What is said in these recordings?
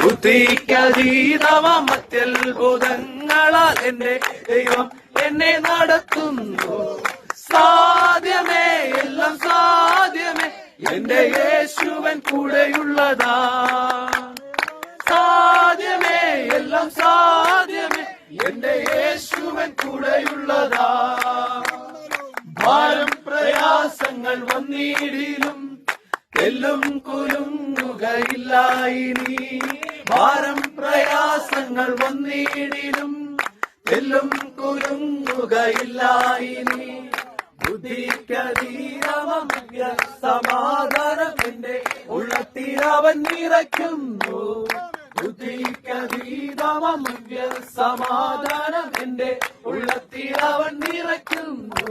ബുദ്ധിക്കതീതമാം അത്യത്ഭുതങ്ങളാൽ എന്റെ ദൈവം എന്നെ നടത്തുന്നു. സാധ്യമേ, എല്ലാം സാധ്യമേ, എന്റെ യേശുവൻ കൂടെയുള്ളതാ. സാധ്യമേ, എല്ലാം സാധ്യമേ, എന്റെ യേശുവൻ കൂടെയുള്ളതാ. ഭാരം പ്രയാസങ്ങൾ വന്നിടിലും എല്ലും കുലുങ്ങുകയില്ല ഇനി. ഭാരം പ്രയാസങ്ങൾ വന്നിടിലും എല്ലും കുലുങ്ങുകയില്ല ഇനി. ബുദ്ധിക്കതീതമാം സമാധാനം എന്റെ ഉള്ളത്തിലവൻ നിറയ്ക്കുന്നു. ബുദ്ധിക്കതീതമാം സമാധാനം എന്റെ ഉള്ളത്തിലവൻ നിറയ്ക്കുന്നു.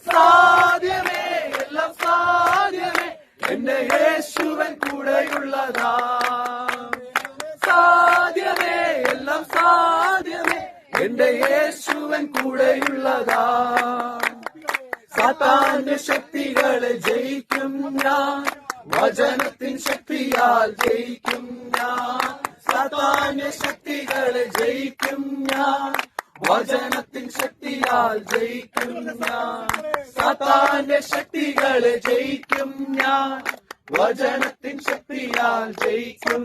സാധ്യമേ, എല്ലാം സാധ്യമേ, എന്റെ യേശുവൻ കൂടെയുള്ളതാ. സാധ്യമേ, എല്ലാം സാധ്യമേ, എന്റെ യേശുവൻ കൂടെയുള്ളതാ. സാത്താന്റെ ശക്തികളെ ജയിക്കും ഞാൻ, വചനത്തിൻ ശക്തിയാൽ ജയിക്കും ഞാൻ. സാത്താന്റെ ശക്തികളെ ജയിക്കും ഞാൻ, വചനത്തിൻ ശക്തിയാൽ ജയിക്കും ഞാൻ. സാത്താന്റെ ശക്തികളെ ജയിക്കും ഞാൻ, വചനത്തിൻ ശക്തിയാൽ ജയിക്കും.